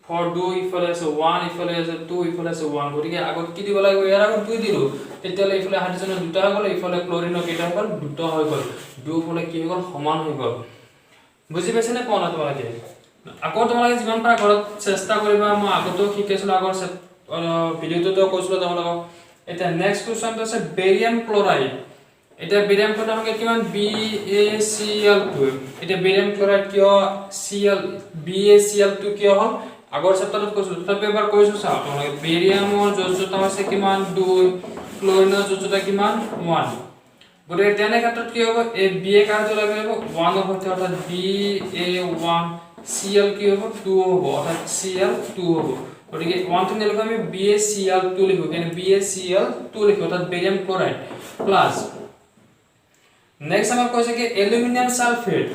4 ইফালে আছে 1 ইফালে আছে 2 ইফালে আছে 1 গতিকে আগত কি দিব লাগিব ইয়াৰ আগত 2 দিলো তেতিয়ালে ইফালে হাইড্ৰোজেনৰ দুটা হৈ গ'ল ইফালে ক্লোৰিনৰ কেইটা হৈ গ'ল দুটা হৈ গ'ল দুফালে কি হৈ গ'ল সমান হৈ গ'ল বুজি পাইছে নে কোৱা না তোমালোকে আকৌ তোমালোকে যিমান পাৰা ঘৰত চেষ্টা কৰিবা মই আগতেও শিকাইছিলো আগৰ ভিডিওটো কৈছিলো তোমালোকক এটা নেক্সট কোৱেশ্চনটো আছে বেৰিয়াম ক্লোৰাইড এটা বেৰিয়াম ক্লোৰাইড সংখ্যা কিমান BaCl2 এটা বেৰিয়াম ক্লোৰাইড কিয় BaCl2 কিয় হ'ল আগৰ চেপ্টাৰত কৈছিলো তথাপি এবাৰ কৈছো চাও তোমালোকে বেৰিয়ামৰ যোজ্যতা আছে কিমান 2 ক্লোৰিনৰ যোজ্যতা কিমান 1 গতিকে তেনে ক্ষেত্ৰত কি হ'ব এই Ba কাৰ্যটো লাগিব 1 হ'ব অৰ্থাৎ Ba1 Cl কি হ'ব 2 হ'ব অৰ্থাৎ Cl2 হ'ব গতিকে 1 টো নিলিখো আমি BaCl2 লিখো মানে BaCl2 লিখো অৰ্থাৎ বেৰিয়াম ক্লোৰাইড প্লাস নেক্সট আমাৰ কৈছে কি এলুমিনিয়াম সালফেট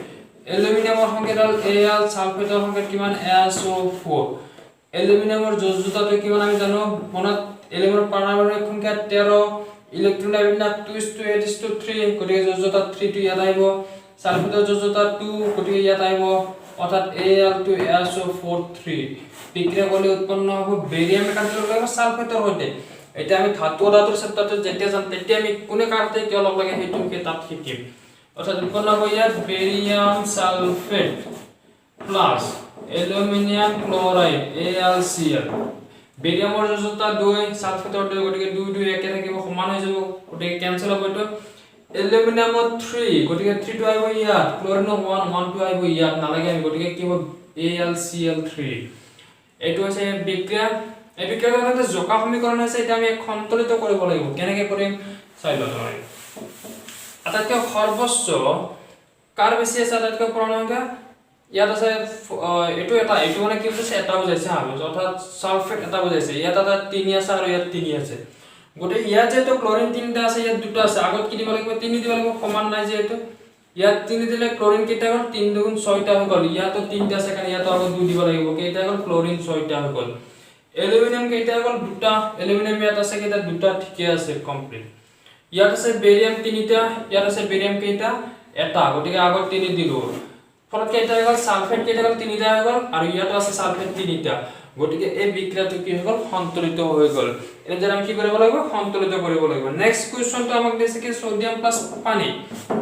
এলুমিনিয়ামৰ সংকেতল Al সালফেটৰ সংকেত কিমান SO4 এলুমিনিয়ামৰ যোজ্যতাটো কিমান আমি জানো মনত এলুমিনিয়ামৰ পাৰমাণবিক সংখ্যা 13 ইলেক্ট্ৰন বিন্যাস 2:8:3 গতিকে যোজ্যতা 3 টো ইয়াত আহিব সালফেটৰ যোজ্যতা 2 গতিকে ইয়াত আহিব অৰ্থাৎ Al2SO4 3 বিক্ৰিয়া কৰলে উৎপন্ন হবে বেৰিয়াম কাৰ্যকৰ হবে সালফেটৰ সৈতে এটা আমি ধাতুৰ চেপ্টাৰটো যেতিয়া যাম তেতিয়া আমি কোনে কাৰতে কি লগ লাগে হেতু কি তাত শিকিম অৰ্থাৎ উৎপন্ন হ'ব ইয়াত barium sulphate plus aluminium chloride AlCl বেৰিয়ামৰ যোজ্যতা 2 সালফেটৰ 2 গতিকে 2 2 একে থাকিব সমান হৈ যাব গতিকে ক্যান্সেল হ'ব এটো এলুমিনিয়ামৰ 3 গতিকে 3 টো আহিব ইয়াত ক্লোৰিনৰ 1 1 টো আহিব ইয়াত নালাগে আমি গতিকে কি হ'ব AlCl3 এটো আছে বিক্রিয়া এই বিক্ৰিয়াৰ কাৰণে জোকা সমীকৰণ আছে এটা আমি সন্তুলিত কৰিব লাগিব কেনেকৈ কৰিম চাই লওঁ আমি আটাইতকৈ সৰ্বোচ্চ কাৰ বেছি আছে আটাইতকৈ পুৰণা ইয়াত আছে এটো মানে কি হৈছে এটা বুজাইছে অৰ্থাৎ সালফেট এটা বুজাইছে ইয়াত এটা 3 আছে আৰু ইয়াত 3 আছে গটে ইয়াত যেটো ক্লোৰিন 3টা আছে ইয়াত দুটা আছে আগত কি দিব লাগিব 3 দিব লাগিব সমান নাই যে এটো ইয়াত 3 দিলে ক্লোৰিন কেইটা হ'ল 3 দুগুণ 6টা হৈ গ'ল ইয়াতো 3টা আছে কাৰণ ইয়াতো আৰু 2 দিব লাগিব কেইটা হ'ল ক্লোৰিন 6টা হৈ গ'ল এলুমিনিয়াম কেইটা হ'ল দুটা এলুমিনিয়াম ইয়াত আছে কেইটা দুটা ঠিকে আছে কমপ্লিট ইয়াত আছে বেৰিয়াম 3টা ইয়াত আছে বেৰিয়াম কেইটা এটা গটিকে আগত 3 দিলো ফলত কেইটা হৈ গ'ল সালফেট কেইটা হ'ল 3টা হৈ গ'ল আৰু ইয়াতো আছে সালফেট 3টা গটিকে এই বিক্রিয়াটো কি হৈ গ'ল সন্তুলিত হৈ গ'ল এনে আমি কি কৰিব লাগিব সন্তুলিত কৰিব লাগিব নেক্সট কোৱেশ্চনটো আমাক দিছে কি সোডিয়াম প্লাস পানী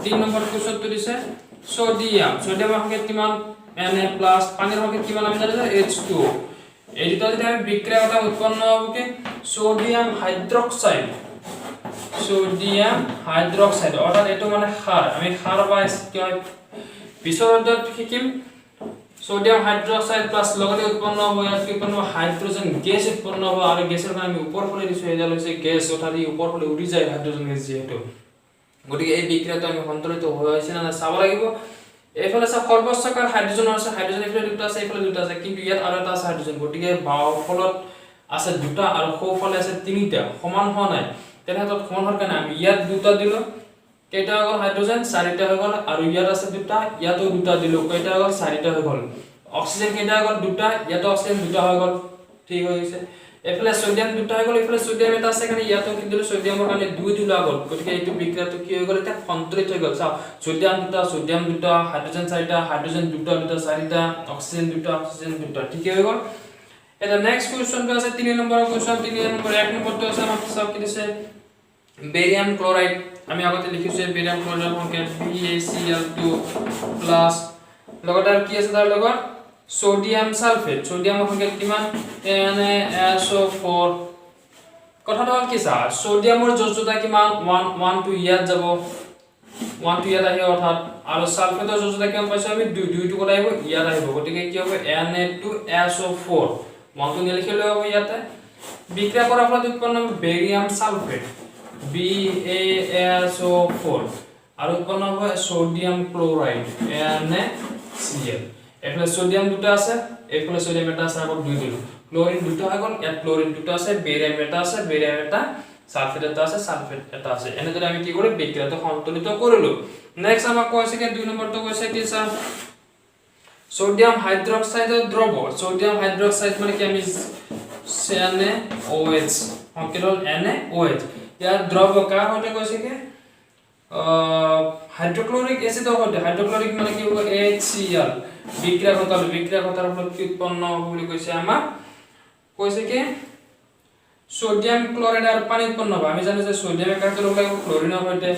3 নম্বৰ কোৱেশ্চনটো দিছে সোডিয়ামৰ সংকেত কিমান Na প্লাস পানীৰ সংকেত কিমান আমি জানো H2 এই দুটা যদি আমি বিক্ৰিয়া এটা উৎপন্ন হ'ব কি সোডিয়াম হাইড্ৰক্সাইড অৰ্থাৎ এটো মানে ক্ষাৰ আমি ক্ষাৰ বা কি হয় পিছৰতে শিকিম সোডিয়াম হাইড্ৰক্সাইড প্লাস লগতে উৎপন্ন হ'ব ইয়াত কি উৎপন্ন হ'ব হাইড্ৰোজেন গেছ উৎপন্ন হ'ব আৰু গেছৰ কাৰণে আমি ওপৰ ফালে দিছো এডাল হৈছে গেছ অৰ্থাৎ ই ওপৰ ফালে উৰি যায় হাইড্ৰোজেন গেছ যেটো গতিকে এই বিক্ৰিয়াটো আমি সন্তুলিত হৈছে না চাব লাগিব এইফালে সব সৰ্বোচ্চকাৰ হাইড্ৰোজেন আছে হাইড্ৰোজেন এফালে দুটা আছে এফালে দুটা আছে কিন্তু ইয়াত আৰু এটা আছে হাইড্ৰোজেন গতিকে বাও ফলত আছে দুটা আৰু সোঁফালে আছে তিনিটা সমান হোৱা নাই তেনেহলে সমান হোৱাৰ কাৰণে আমি ইয়াত দুটা দিলো কেইটা হৈ গ'ল হাইড্ৰোজেন 4টা হৈ গ'ল আৰু ইয়াত আছে দুটা ইয়াতো দুটা দিলো কেইটা হৈ গ'ল 4টা হৈ গ'ল অক্সিজেন কেইটা হৈ গ'ল দুটা ইয়াতো অক্সিজেন দুটা হৈ গ'ল ঠিক হৈ গৈছে এফালে সোডিয়াম দুটা হৈ গ'ল এফালে সোডিয়াম এটা আছে কাৰণে ইয়াতো কি দিলো সোডিয়ামৰ কাৰণে 2 দিলো আগত গতিকে এইটো বিক্রিয়াটো কি হৈ গ'ল এটা সন্তুলিত হৈ গ'ল চাও সোডিয়াম দুটা হাইড্ৰোজেন 4টা হাইড্ৰোজেন দুটা 4টা অক্সিজেন দুটা ঠিক হৈ গ'ল এটা নেক্সট কোৱেশ্চনটো আছে 3 নম্বৰ কোৱেশ্চন 3 নম্বৰ 1 নম্বৰটো আছে আমাৰ সব কি দিছে বেৰিয়াম ক্লোৰাইড আমি আগতে লিখিছো বেৰিয়াম ক্লোৰাইডৰ সংকেত BaCl2 প্লাস লগতে কি আছে তাৰ লগত সোডিয়াম সালফেট সোডিয়ামৰ সংকেত কিমান NaSO4 কথাটো হ'ল কি স্যাৰ সোডিয়ামৰ যোজ্যতা কিমান 1 টু ইয়াত যাব 1 টু ইয়াত আহিব অৰ্থাৎ আৰু সালফেটৰ যোজ্যতা কিমান পাইছো আমি 2 টু ক'ত আহিব ইয়াত আহিব গতিকে কি হ'ব Na2SO4 1 টু নিলিখিলে হ'ব ইয়াতে বিক্রিয়া করার ফলে উৎপন্ন হবে বেরিয়াম সালফেট BaSO4 আর উৎপন্ন হবে সোডিয়াম ক্লোরাইড NaCl এখানে সোডিয়াম দুটো আছে এখানে সোডিয়াম এটা আছে আবার দুই দিল ক্লোরিন দুটো হয় কোন এর ক্লোরিন দুটো আছে বেরিয়াম এটা আছে বেরিয়াম এটা সালফেট এটা আছে সালফেট এটা আছে এনে ধরে আমি কি করে বিক্রিয়াতে সন্তুলিত করিলো নেক্সট আমার কইছে কি দুই নম্বর তো কইছে কি স্যার সোডিয়াম হাইড্রোক্সাইডের দ্রব সোডিয়াম হাইড্রোক্সাইড মানে কি আমি NaOH অঙ্কিরল NaOH ইয়ার দ্রব কা হতে কইছে কি হাইড্রোক্লোরিক অ্যাসিড হতে হাইড্রোক্লোরিক মানে কি হবে HCl বিক্রিয়া ঘটার ফলে কি উৎপন্ন হবে বলি কইছে আমার কইছে কি সোডিয়াম ক্লোরাইড আর পানি উৎপন্ন হবে আমি জানি যে সোডিয়াম একাকে লগে ক্লোরিন হইতে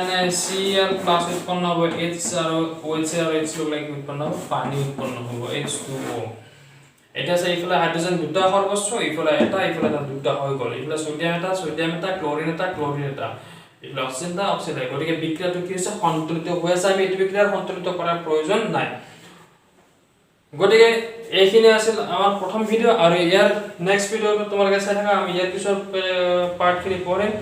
NaCl প্লাস উৎপন্ন হবে H আর OH আর H লগে উৎপন্ন হবে পানি উৎপন্ন হবে H2O এটা আছে এইফালে হাইড্রোজেন দুটা সর্বস্ব এইফালে এটা এইফালে দুটা হৈ গল এইফালে সোডিয়াম এটা ক্লোরিন এটা এইফালে অক্সিজেন গতিকে বিক্রিয়াটো কি হৈছে সন্তুলিত হৈ আছে আমি এই বিক্ৰিয়াৰ সন্তুলিত কৰাৰ প্ৰয়োজন নাই গতিকে এইখিনি আছিল আমাৰ প্ৰথম ভিডিও আৰু ইয়াৰ নেক্সট ভিডিওটো তোমালোকে চাই থাকা আমি ইয়াৰ পিছৰ পাৰ্টখিনি পঢ়িম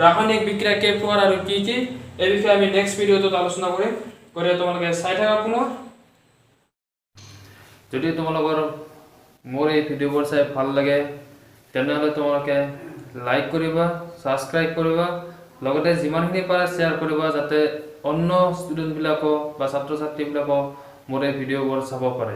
ৰাসায়নিক বিক্ৰিয়া কে প্ৰকাৰ আৰু কি কি এই বিষয়ে আমি নেক্সট ভিডিওটো আলোচনা কৰিম গতিকে তোমালোকে চাই থাকা পুনৰ যদি তোমালোকৰ মোৰ এই ভিডিওবোৰ চাই ভাল লাগে তেনেহলে তোমালোকে লাইক কৰিবা সাবস্ক্ৰাইব কৰিবা লগতে যিমানখিনি পাৰা শেয়াৰ কৰিবা যাতে অন্য ষ্টুডেন্ট বিলাকক বা ছাত্ৰ ছাত্ৰী বিলাকক মোৰ এই ভিডিওবোৰ চাব পাৰে